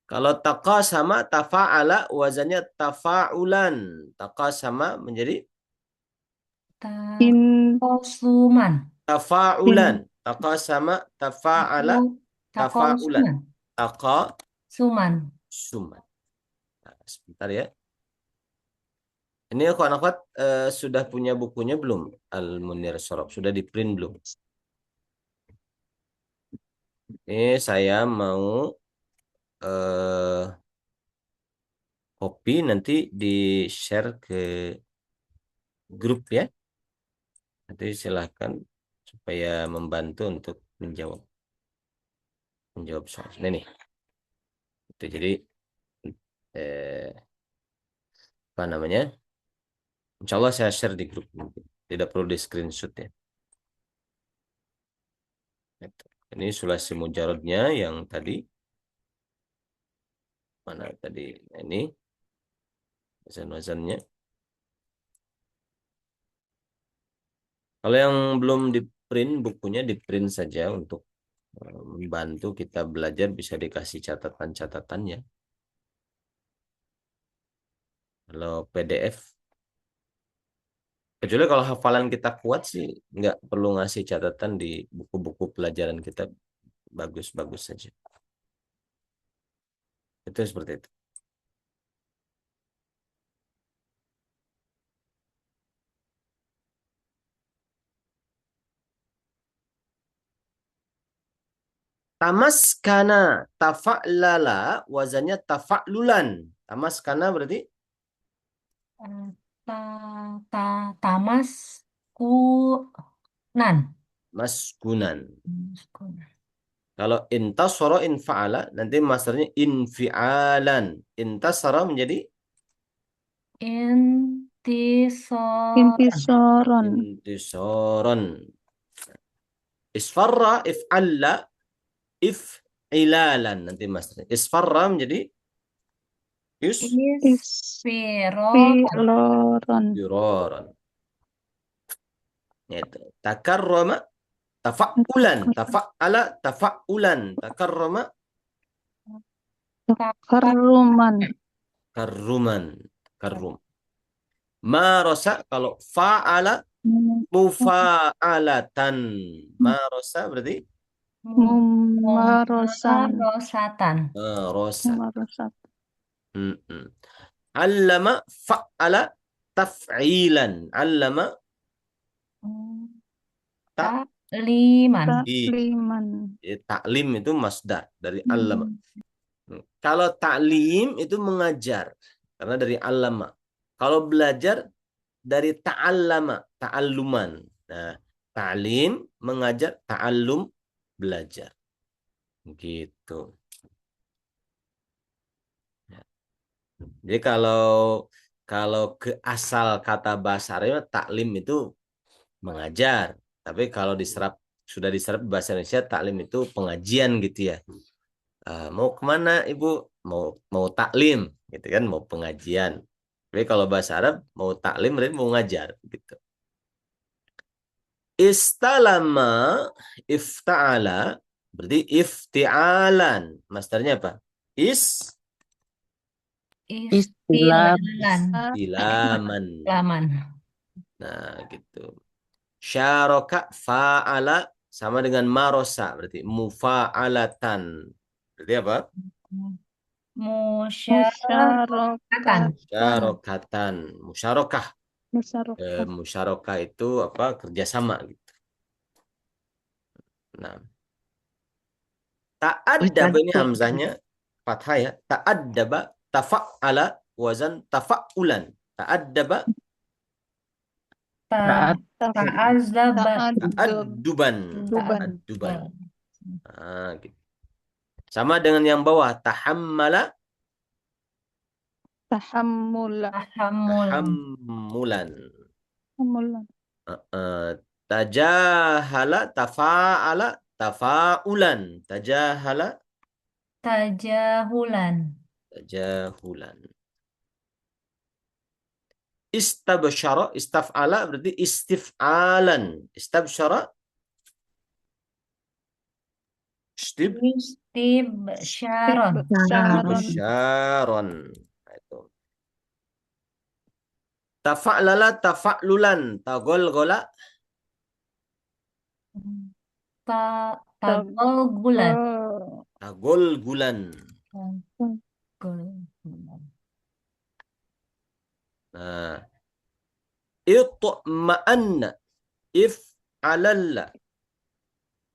Kalau taqasama tafa'ala wazannya tafa'ulan. Taqasama menjadi In Takosuman. tafa'ulan. Taqasama tafa'ala tafa'ulan. Takosuman. Taqasuman. Suman. Nah, sebentar ya. Ini akhwat sudah punya bukunya belum? Al-Munir Sorob. Sudah di print belum? Ini saya mau copy nanti di share ke grup ya. Nanti silahkan supaya membantu untuk menjawab soal. Nah, nih. Itu jadi apa namanya? Insya Allah saya share di grup nanti. Tidak perlu di screenshot ya. Itu. Ini sulasi mujarodnya yang tadi. Mana tadi? Ini wazan-wazannya. Kalau yang belum di print bukunya, di print saja untuk membantu kita belajar, bisa dikasih catatan-catatannya. Kalau PDF, kecuali kalau hafalan kita kuat sih nggak perlu ngasih catatan di buku-buku pelajaran kita, bagus-bagus saja. Itu seperti itu. Tamaskana, tafa'lala, wazannya tafa'lulan. Tamaskana berarti Eh, tamas kunan. maskunan. Maskunan. Kalau intasara infa'ala, nanti masternya infi'alan. Intasara menjadi Intisoran. Intisoron. intisaran. Isfarra, if'alla, if'ilalan. Nanti masternya. Isfarra menjadi Isfirotan. Filoron. yusfiraran. Itu. Takarrama, tafa'ulan. Tafa'ala, tafa'ulan. Takarrama, Karuman. karruman. Karrum. Marasa, kalau fa'ala, mufa'alatan. Marasa berarti Mumarosan. Rosatan. rosa. Mumarosat. Mm-mm. Allama fa'ala taf'ilan. Allama ta Takliman. Takliman. taklim itu masdar dari allama. Kalau taklim itu mengajar karena dari allama. Kalau belajar dari ta'allama, ta'alluman. Nah, ta'lim mengajar, ta'allum belajar. Gitu. Jadi kalau ke asal kata bahasa Arab taklim itu mengajar. Tapi kalau sudah diserap bahasa Indonesia taklim itu pengajian gitu ya. Mau kemana ibu? Mau taklim gitu kan, mau pengajian. Tapi kalau bahasa Arab mau taklim berarti mau ngajar gitu. Istalama ifta'ala berarti ifti'alan. Masternya apa? Istilam. Ilaman. Laman. Nah, gitu. Syaraka fa'ala sama dengan marosa berarti mufa'alatan. Berarti apa? Musyarakatan. Syarokatan. Musyarakah. Musyarakah. Musyarakah itu apa? Kerjasama gitu. Nah, ta'addaba ini hamzahnya fathah ya. Ta'addaba tafa'ala wazan tafa'ulan. Ta'addaba Saat Ta'azaba. ta'adduban. Duban. Ta'adduban. Nah, gitu. Sama dengan yang bawah tahammala Tahammula. Tahammulan. tahammulan. Tahammulan. Tajahala tafa'ala tafa'ulan. Tajahulan. Tajahulan. Istabsyara istaf'ala berarti istif'alan. Istabsyara Istibsyaron. Saron. istibsyaron. Nah, itu. Tafa'lala tafa'lulan. Tagolgola Tagolgulan. tagolgulan. Tagolgulan. Nah, itma'anna if'alalla.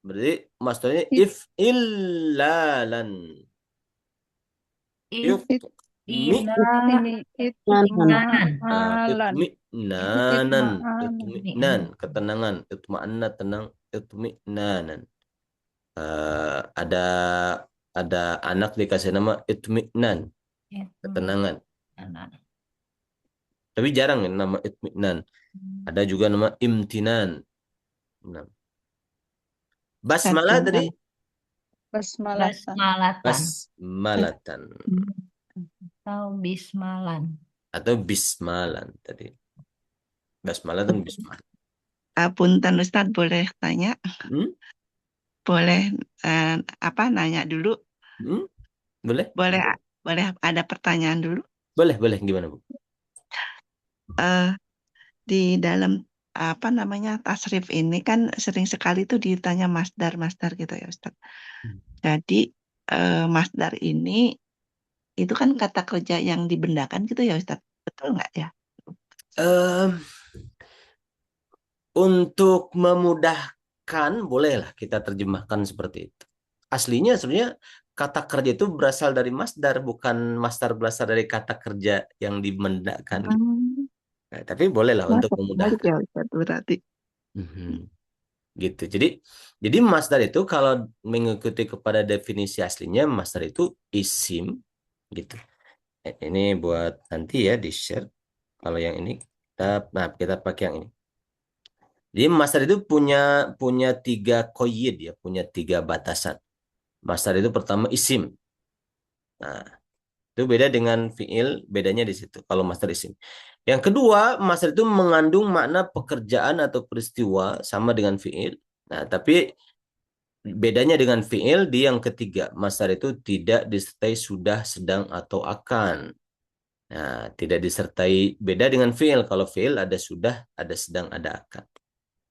Berarti maksudnya if'illalan. Ilah. Itma'alan. Itmi'nanan. Itma'anan. Itmi'nan. Ketenangan. Itma'anna tenang. Itmi'nanan. Ada anak dikasih nama itmi'nan. Ketenangan. Tapi jarang ya nama itmi'nan. Ada juga nama imtinan. Nah. Basmalah tadi? Basmalatan. Basmalatan. Atau bismalan. Atau bismalan tadi. Basmalah dan bismalan. Punten Ustadz, boleh tanya? Boleh nanya dulu? Boleh? Boleh ada pertanyaan dulu? Boleh. Gimana, Bu? Di dalam tasrif ini kan sering sekali tuh ditanya masdar gitu ya Ustadz. Jadi masdar ini itu kan kata kerja yang dibendakan gitu ya Ustadz. Betul nggak ya? Untuk memudahkan bolehlah kita terjemahkan seperti itu. aslinya sebenarnya kata kerja itu berasal dari masdar, bukan masdar berasal dari kata kerja yang dimendakan gitu. Hmm, Nah, tapi bolehlah wah, untuk terbalik memudahkan. ya Ustaz berarti. Mhm. Gitu. Jadi masdar itu kalau mengikuti kepada definisi aslinya, masdar itu isim gitu. Ini buat nanti ya di share. Kalau yang ini kita pakai yang ini. Jadi masdar itu punya punya 3 qayyid ya, punya 3 batasan. Masdar itu pertama isim. Nah, itu beda dengan fiil, bedanya di situ kalau masdar isim. Yang kedua, masdar itu mengandung makna pekerjaan atau peristiwa sama dengan fiil. Nah, tapi bedanya dengan fiil di yang ketiga, masdar itu tidak disertai sudah, sedang, atau akan. Nah, tidak disertai, beda dengan fiil. Kalau fiil ada sudah, ada sedang, ada akan.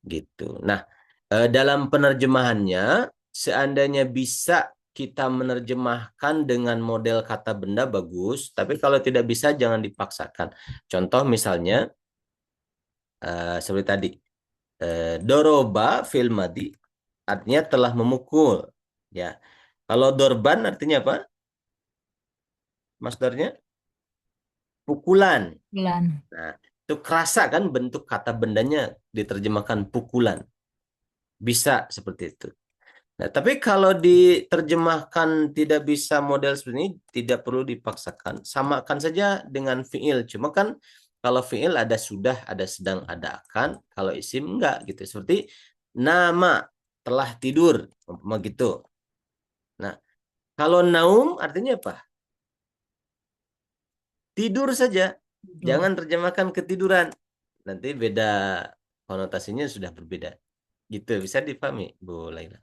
Gitu. Nah, dalam penerjemahannya, seandainya bisa kita menerjemahkan dengan model kata benda bagus, tapi kalau tidak bisa jangan dipaksakan. Contoh misalnya seperti tadi, doroba fil madi artinya telah memukul. Ya, kalau dorban artinya apa? Masdarnya pukulan. Bulan. Nah, itu kerasa kan bentuk kata bendanya diterjemahkan pukulan. Bisa seperti itu. Nah, tapi kalau diterjemahkan tidak bisa model seperti ini, tidak perlu dipaksakan. Samakan saja dengan fiil. Cuma kan kalau fiil ada sudah, ada sedang, ada akan. Kalau isim enggak gitu. Seperti nama, telah tidur. Begitu. Nah, kalau naum artinya apa? Tidur saja. Tidur. Jangan terjemahkan ketiduran. Nanti beda konotasinya sudah berbeda. Gitu, bisa dipahami, Bu Laila.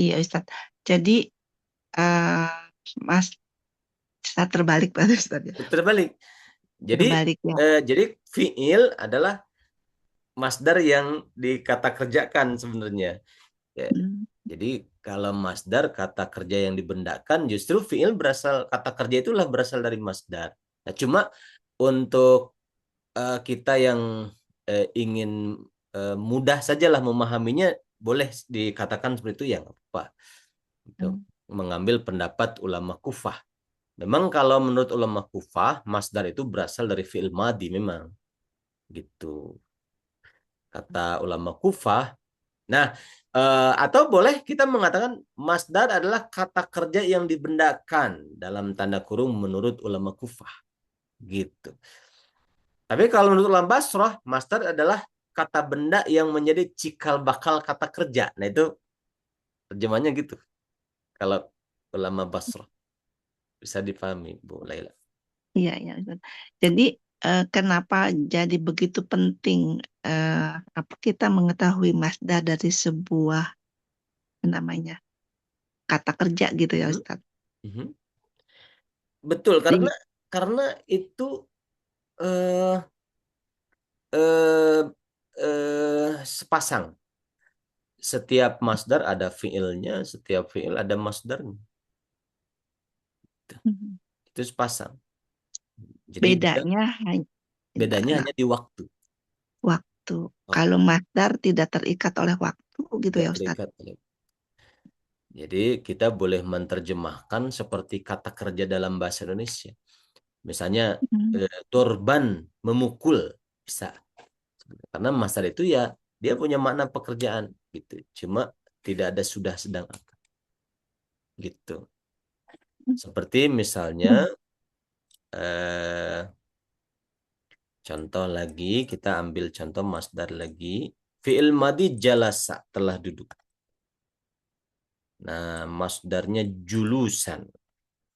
Iya Ustaz. Jadi eh Mas Ustaz terbalik berarti Ustaz ya. Terbalik. Jadi Terbalik ya. jadi fiil adalah masdar yang dikata kerjakan sebenarnya. Ya. Hmm. Jadi kalau masdar kata kerja yang dibendakan, justru fiil berasal, kata kerja itulah berasal dari masdar. Nah, cuma untuk kita yang ingin mudah sajalah memahaminya, boleh dikatakan seperti itu ya nggak apa-apa. Gitu. Mengambil pendapat ulama Kufah. Memang kalau menurut ulama Kufah, masdar itu berasal dari fiil madi memang. Gitu. Kata ulama Kufah. Nah, atau boleh kita mengatakan masdar adalah kata kerja yang dibendakan dalam tanda kurung menurut ulama Kufah. Gitu. Tapi kalau menurut ulama Basrah, masdar adalah kata benda yang menjadi cikal bakal kata kerja. Nah, itu terjemahnya gitu. Kalau ulama Basrah bisa dipahami, Bu Laila. Iya, iya. Ustaz. Jadi kenapa jadi begitu penting apa kita mengetahui masdar dari sebuah namanya kata kerja gitu ya Ustaz? Mhm. Betul, karena itu eh eh sepasang. Setiap masdar ada fiilnya, setiap fiil ada masdarnya. Mhm. Itu sepasang. Jadi Bedanya hanya di waktu. waktu. Kalau masdar tidak terikat oleh waktu gitu Tidak ya Ustaz. terikat. Jadi kita boleh menerjemahkan seperti kata kerja dalam bahasa Indonesia. Misalnya torban memukul bisa. Karena masdar itu ya dia punya makna pekerjaan gitu. Cuma tidak ada sudah sedang akan. Gitu. Seperti misalnya contoh lagi, kita ambil contoh masdar lagi. Fi'il madi jalasa, telah duduk. Nah, masdarnya julusan.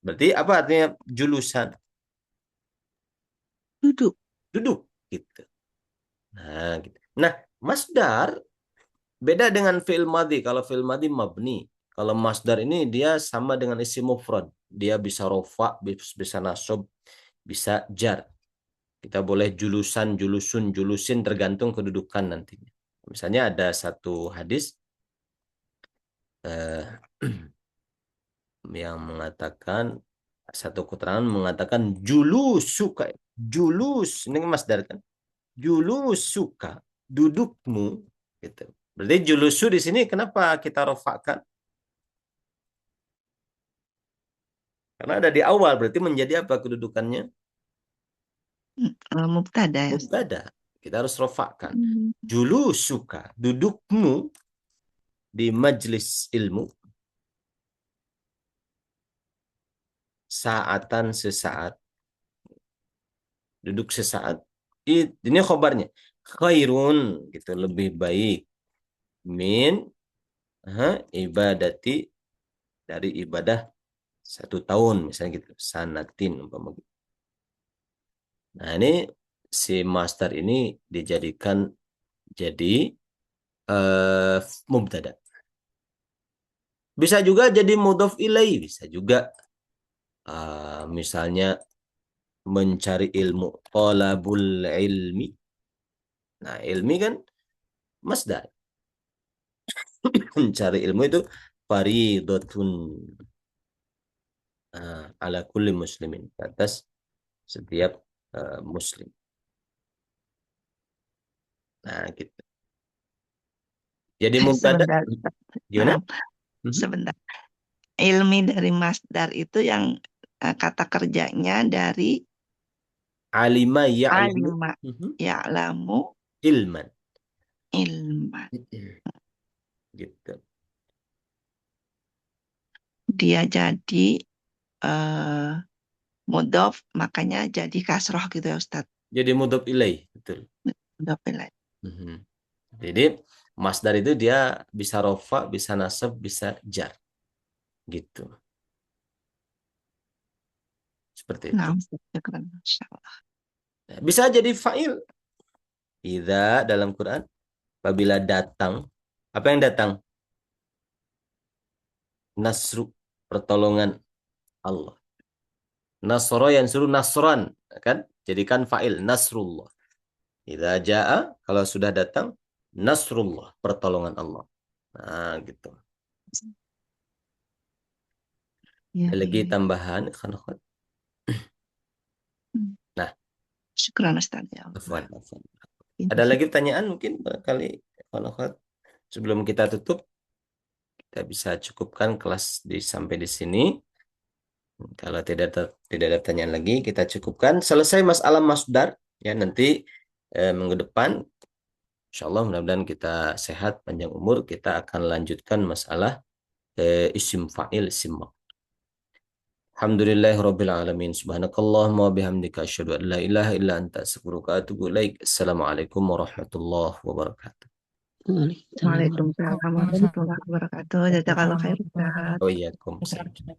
Berarti apa artinya julusan? Duduk. Duduk gitu. Nah, gitu. Nah, masdar beda dengan fi'il madi. Kalau fi'il madi mabni. Kalau masdar ini dia sama dengan isim mufrad. Dia bisa rofa, bisa nasab, bisa jar. Kita boleh julusan, julusun, julusin tergantung kedudukan nantinya. Misalnya ada satu hadis yang mengatakan, satu keterangan mengatakan julus suka. Julus, ini masdar kan. Julus suka, dudukmu. Gitu. Berarti julusu di sini kenapa kita rofakkan? Karena ada di awal, berarti menjadi apa kedudukannya? Mubtada ya Ustaz. Mubtada. Kita harus rofakkan. Hmm. Julusuka, dudukmu di majlis ilmu, saatan sesaat, duduk sesaat. Ini khobarnya. Khairun, gitu, lebih baik. Min ibadati, dari ibadah 1 tahun, misalnya gitu. Sanatin, umpama gitu. Nah, ini si master ini dijadikan jadi mubtada. Bisa juga jadi mudhof ilaih, bisa juga misalnya mencari ilmu, talabul ilmi. Nah, ilmi kan masdar. Mencari ilmu itu faridatun ala kulli muslimin, atas setiap muslim. Nah, gitu. Jadi mubtada Sebentar. gimana? Sebentar. Ilmi dari masdar itu yang kata kerjanya dari Alima ya'lamu alima ya'lamu ilman. ilman. Gitu. Dia jadi mudhof, makanya jadi kasroh gitu ya Ustaz. Jadi mudhof ilaih, betul. Mudhof ilaih. Jadi masdar itu dia bisa rofa, bisa nasab, bisa jar. Gitu. Seperti itu. Nah, keren, Masya Allah. Bisa jadi fa'il. Idza dalam Quran, apabila datang, apa yang datang? Nasru, pertolongan Allah. Nasro yang suruh nasran, kan? Jadikan fa'il, nasrullah. Idza jaa, kalau sudah datang, nasrullah, pertolongan Allah. Nah, gitu. Ya, Ada lagi ya. tambahan, Khanafat? Nah, Syukran Ustaz ya Allah. afwan. Ada lagi pertanyaan mungkin barangkali, Khanafat? Sebelum kita tutup, kita bisa cukupkan kelas sampai di sini. Kalau tidak ada pertanyaan lagi, kita cukupkan. Selesai masalah masdar, ya nanti minggu depan, insyaallah mudah-mudahan kita sehat, panjang umur, kita akan lanjutkan masalah isim fa'il, isim maf'ul. Alhamdulillahirabbil alamin. Subhanakallahumma wa bihamdika asyhadu an la ilaha illa anta astaghfiruka wa atubu ilaik. Assalamualaikum warahmatullahi wabarakatuh. Waalaikumsalam warahmatullahi wabarakatuh. Jazakallah khair Ustaz. Oh iya, Assalamualaikum.